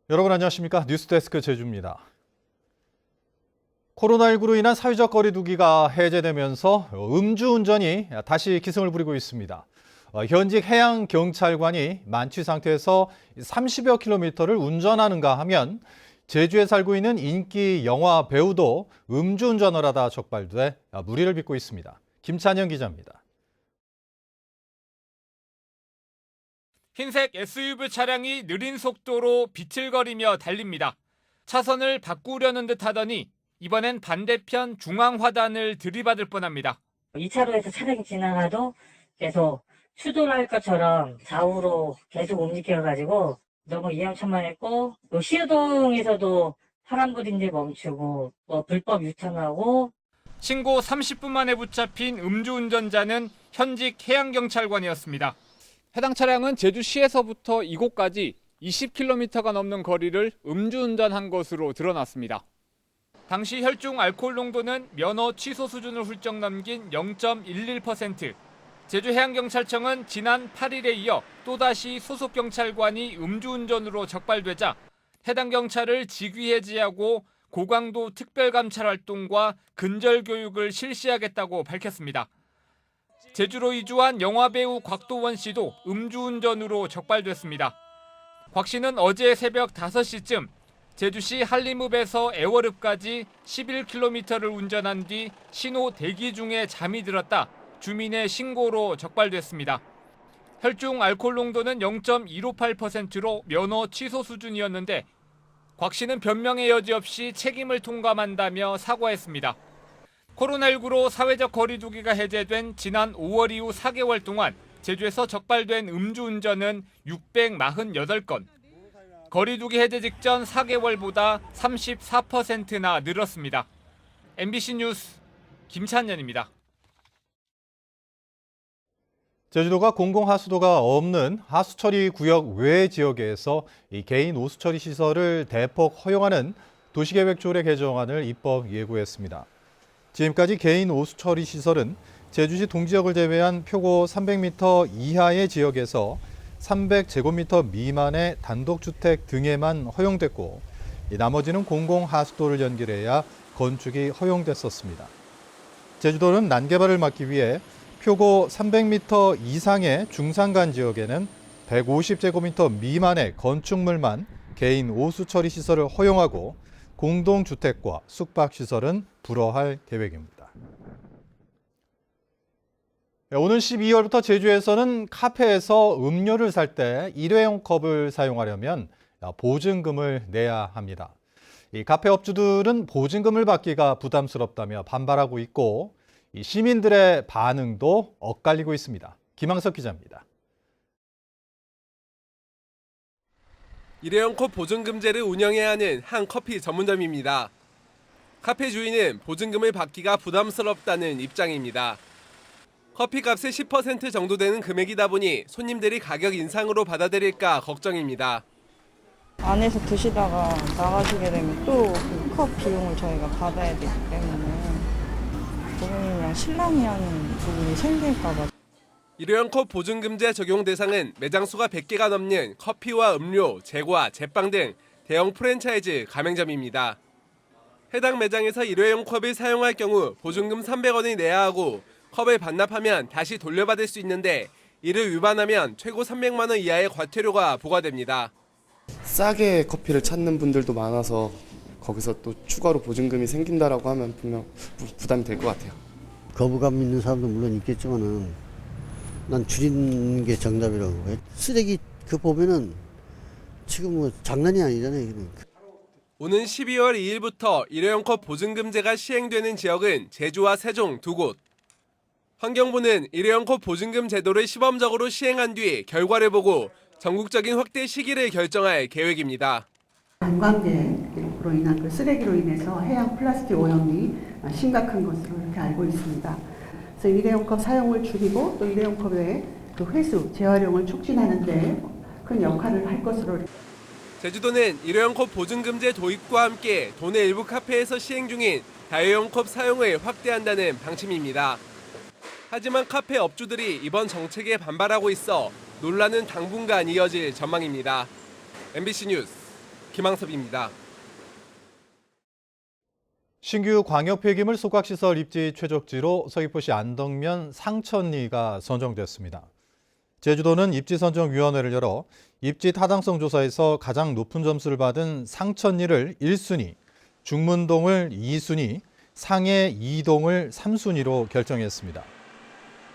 여러분 안녕하십니까? 뉴스데스크 제주입니다. 코로나19로 인한 사회적 거리두기가 해제되면서 음주운전이 다시 기승을 부리고 있습니다. 현직 해양경찰관이 만취 상태에서 30여 킬로미터를 운전하는가 하면 제주에 살고 있는 인기 영화 배우도 음주운전을 하다 적발돼 무리를 빚고 있습니다. 김찬영 기자입니다. 흰색 SUV 차량이 느린 속도로 비틀거리며 달립니다. 차선을 바꾸려는 듯 하더니 이번엔 반대편 중앙화단을 들이받을 뻔합니다. 2차로에서 차량이 지나가도 계속 추돌할 것처럼 좌우로 계속 움직여가지고 너무 위험천만했고, 또 시유동에서도 파란불인데 멈추고 불법 유턴하고. 신고 30분 만에 붙잡힌 음주운전자는 현직 해양경찰관이었습니다. 해당 차량은 제주시에서부터 이곳까지 20km가 넘는 거리를 음주운전한 것으로 드러났습니다. 당시 혈중 알코올 농도는 면허 취소 수준을 훌쩍 넘긴 0.11%. 제주해양경찰청은 지난 8일에 이어 또다시 소속 경찰관이 음주운전으로 적발되자 해당 경찰을 직위해제하고 고강도 특별감찰 활동과 근절 교육을 실시하겠다고 밝혔습니다. 제주로 이주한 영화배우 곽도원 씨도 음주운전으로 적발됐습니다. 곽 씨는 어제 새벽 5시쯤 제주시 한림읍에서 애월읍까지 11km를 운전한 뒤 신호 대기 중에 잠이 들었다 주민의 신고로 적발됐습니다. 혈중 알코올 농도는 0.158%로 면허 취소 수준이었는데 곽 씨는 변명의 여지 없이 책임을 통감한다며 사과했습니다. 코로나19로 사회적 거리두기가 해제된 지난 5월 이후 4개월 동안 제주에서 적발된 음주운전은 648건. 거리두기 해제 직전 4개월보다 34%나 늘었습니다. MBC 뉴스 김찬현입니다. 제주도가 공공하수도가 없는 하수처리 구역 외 지역에서 개인 오수처리 시설을 대폭 허용하는 도시계획조례 개정안을 입법 예고했습니다. 지금까지 개인 오수처리 시설은 제주시 동지역을 제외한 표고 300m 이하의 지역에서 300제곱미터 미만의 단독주택 등에만 허용됐고, 나머지는 공공하수도를 연결해야 건축이 허용됐었습니다. 제주도는 난개발을 막기 위해 표고 300m 이상의 중산간 지역에는 150제곱미터 미만의 건축물만 개인 오수처리 시설을 허용하고 공동주택과 숙박시설은 불허할 계획입니다. 오는 12월부터 제주에서는 카페에서 음료를 살 때 일회용 컵을 사용하려면 보증금을 내야 합니다. 이 카페 업주들은 보증금을 받기가 부담스럽다며 반발하고 있고, 시민들의 반응도 엇갈리고 있습니다. 김항석 기자입니다. 일회용 컵 보증금제를 운영해야 하는 한 커피 전문점입니다. 카페 주인은 보증금을 받기가 부담스럽다는 입장입니다. 커피값의 10% 정도 되는 금액이다 보니 손님들이 가격 인상으로 받아들일까 걱정입니다. 안에서 드시다가 나가시게 되면 또 그 컵 비용을 저희가 받아야 되기 때문에 고객님이랑 실랑이 하는 부분이 생길까 봐. 일회용 컵 보증금제 적용 대상은 매장 수가 100개가 넘는 커피와 음료, 제과, 제빵 등 대형 프랜차이즈 가맹점입니다. 해당 매장에서 일회용 컵을 사용할 경우 보증금 300원을 내야 하고 컵을 반납하면 다시 돌려받을 수 있는데 이를 위반하면 최고 300만 원 이하의 과태료가 부과됩니다. 싸게 커피를 찾는 분들도 많아서 거기서 또 추가로 보증금이 생긴다라고 하면 분명 부담이 될 것 같아요. 거부감 있는 사람도 물론 있겠지만은 난 줄이는 게 정답이라고 해. 쓰레기 그 보면은 지금 뭐 장난이 아니잖아요. 오는 12월 2일부터 일회용 컵 보증금제가 시행되는 지역은 제주와 세종 두 곳. 환경부는 일회용 컵 보증금 제도를 시범적으로 시행한 뒤 결과를 보고 전국적인 확대 시기를 결정할 계획입니다. 관광객으로 인한 그 쓰레기로 인해서 해양 플라스틱 오염이 심각한 것으로 이렇게 알고 있습니다. 그래서 일회용 컵 사용을 줄이고 또 일회용 컵의 그 회수, 재활용을 촉진하는 데 큰 역할을 할 것으로. 제주도는 일회용 컵 보증금제 도입과 함께 도내 일부 카페에서 시행 중인 다회용 컵 사용을 확대한다는 방침입니다. 하지만 카페 업주들이 이번 정책에 반발하고 있어 논란은 당분간 이어질 전망입니다. MBC 뉴스 김항섭입니다. 신규 광역 폐기물 소각시설 입지 최적지로 서귀포시 안덕면 상천리가 선정됐습니다. 제주도는 입지선정위원회를 열어 입지 타당성 조사에서 가장 높은 점수를 받은 상천리를 1순위, 중문동을 2순위, 상해 2동을 3순위로 결정했습니다.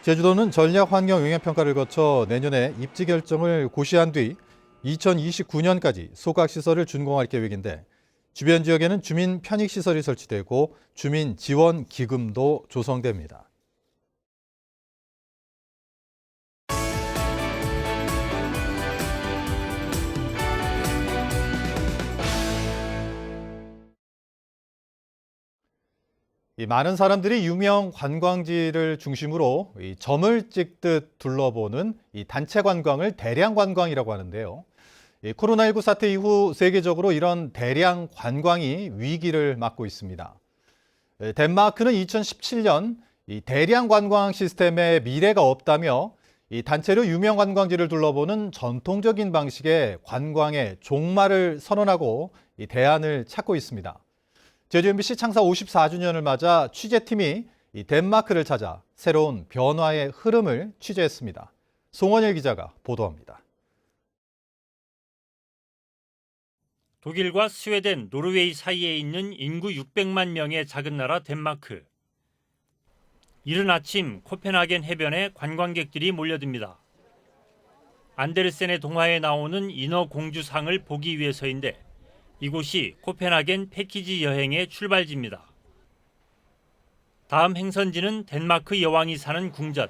제주도는 전략환경영향평가를 거쳐 내년에 입지 결정을 고시한 뒤 2029년까지 소각시설을 준공할 계획인데 주변 지역에는 주민 편익시설이 설치되고 주민 지원 기금도 조성됩니다. 많은 사람들이 유명 관광지를 중심으로 점을 찍듯 둘러보는 단체 관광을 대량 관광이라고 하는데요. 코로나19 사태 이후 세계적으로 이런 대량 관광이 위기를 맞고 있습니다. 덴마크는 2017년 대량 관광 시스템에 미래가 없다며 단체로 유명 관광지를 둘러보는 전통적인 방식의 관광의 종말을 선언하고 대안을 찾고 있습니다. 제주 MBC 창사 54주년을 맞아 취재팀이 덴마크를 찾아 새로운 변화의 흐름을 취재했습니다. 송원일 기자가 보도합니다. 독일과 스웨덴, 노르웨이 사이에 있는 인구 600만 명의 작은 나라 덴마크. 이른 아침 코펜하겐 해변에 관광객들이 몰려듭니다. 안데르센의 동화에 나오는 인어공주상을 보기 위해서인데 이곳이 코펜하겐 패키지 여행의 출발지입니다. 다음 행선지는 덴마크 여왕이 사는 궁전.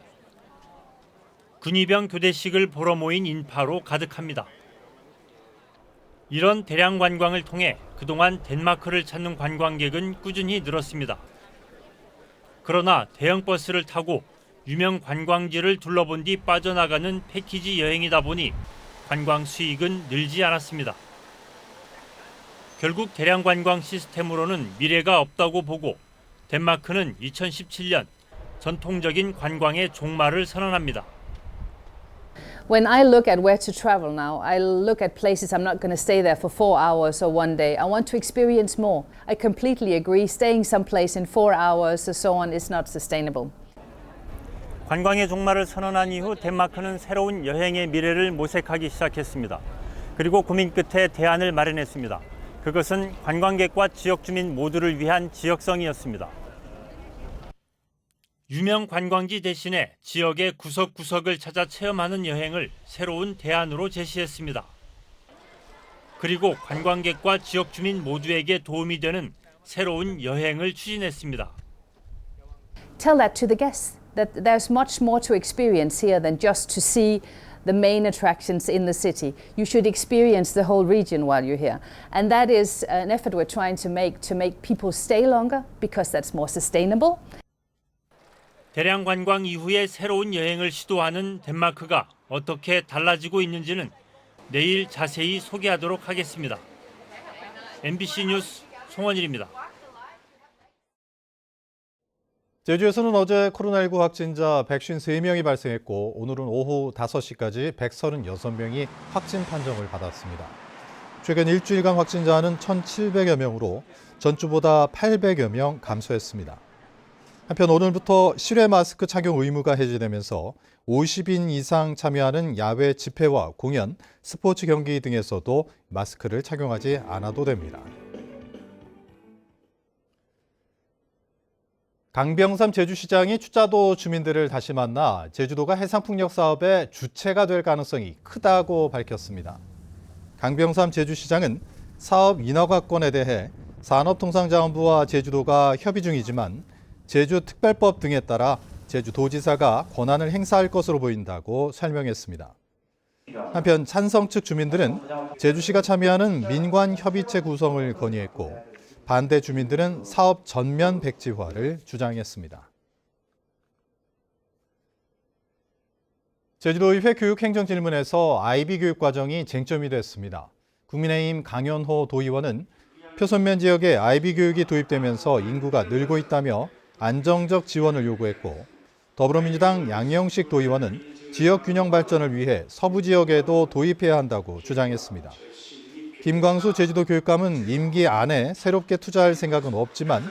군의병 교대식을 보러 모인 인파로 가득합니다. 이런 대량 관광을 통해 그동안 덴마크를 찾는 관광객은 꾸준히 늘었습니다. 그러나 대형 버스를 타고 유명 관광지를 둘러본 뒤 빠져나가는 패키지 여행이다 보니 관광 수익은 늘지 않았습니다. 결국 대량 관광 시스템으로는 미래가 없다고 보고 덴마크는 2017년 전통적인 관광의 종말을 선언합니다. When I look at where to travel now, I look at places I'm not going to stay there for 4 hours or one day. I want to experience more. I completely agree. Staying someplace in 4 hours or so on is not sustainable. 관광의 종말을 선언한 이후 덴마크는 새로운 여행의 미래를 모색하기 시작했습니다. 그리고 고민 끝에 대안을 마련했습니다. 그것은 관광객과 지역 주민 모두를 위한 지역성이었습니다. 유명 관광지 대신에 지역의 구석구석을 찾아 체험하는 여행을 새로운 대안으로 제시했습니다. 그리고 관광객과 지역 주민 모두에게 도움이 되는 새로운 여행을 추진했습니다. Tell that to the guests that there's much more to experience here than just to see the main attractions in the city. You should experience the whole region while you're here. And that is an effort we're trying to make people stay longer because that's more sustainable. 대량 관광 이후에 새로운 여행을 시도하는 덴마크가 어떻게 달라지고 있는지는 내일 자세히 소개하도록 하겠습니다. MBC 뉴스 송원일입니다. 제주에서는 어제 코로나19 확진자 153명이 발생했고 오늘은 오후 5시까지 136명이 확진 판정을 받았습니다. 최근 일주일간 확진자는 1,700여 명으로 전주보다 800여 명 감소했습니다. 한편 오늘부터 실외 마스크 착용 의무가 해제되면서 50인 이상 참여하는 야외 집회와 공연, 스포츠 경기 등에서도 마스크를 착용하지 않아도 됩니다. 강병삼 제주시장이 축자도 주민들을 다시 만나 제주도가 해상풍력 사업의 주체가 될 가능성이 크다고 밝혔습니다. 강병삼 제주시장은 사업 인허가권에 대해 산업통상자원부와 제주도가 협의 중이지만 제주특별법 등에 따라 제주도지사가 권한을 행사할 것으로 보인다고 설명했습니다. 한편 찬성 측 주민들은 제주시가 참여하는 민관협의체 구성을 건의했고 반대 주민들은 사업 전면 백지화를 주장했습니다. 제주도의회 교육행정질문에서 IB 교육 과정이 쟁점이 됐습니다. 국민의힘 강연호 도의원은 표선면 지역에 IB 교육이 도입되면서 인구가 늘고 있다며 안정적 지원을 요구했고 더불어민주당 양영식 도의원은 지역 균형 발전을 위해 서부 지역에도 도입해야 한다고 주장했습니다. 김광수 제주도 교육감은 임기 안에 새롭게 투자할 생각은 없지만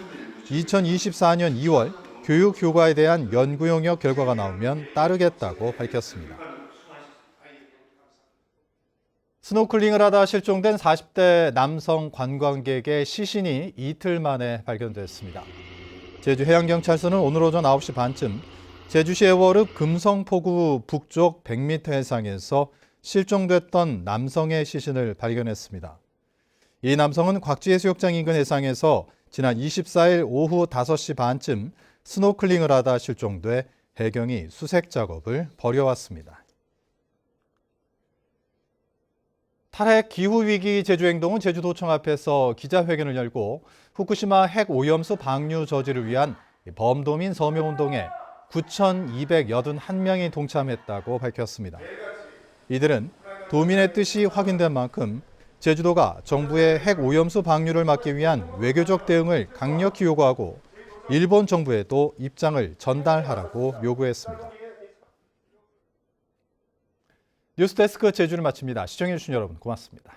2024년 2월 교육 효과에 대한 연구 용역 결과가 나오면 따르겠다고 밝혔습니다. 스노클링을 하다 실종된 40대 남성 관광객의 시신이 이틀 만에 발견됐습니다. 제주해양경찰서는 오늘 오전 9시 반쯤 제주시 애월읍 금성포구 북쪽 100m 해상에서 실종됐던 남성의 시신을 발견했습니다. 이 남성은 곽지해수욕장 인근 해상에서 지난 24일 오후 5시 반쯤 스노클링을 하다 실종돼 해경이 수색 작업을 벌여왔습니다. 탈핵 기후위기 제주행동은 제주도청 앞에서 기자회견을 열고 후쿠시마 핵 오염수 방류 저지를 위한 범도민 서명운동에 9,281명이 동참했다고 밝혔습니다. 이들은 도민의 뜻이 확인된 만큼 제주도가 정부의 핵 오염수 방류를 막기 위한 외교적 대응을 강력히 요구하고 일본 정부에도 입장을 전달하라고 요구했습니다. 뉴스데스크 제주를 마칩니다. 시청해주신 여러분 고맙습니다.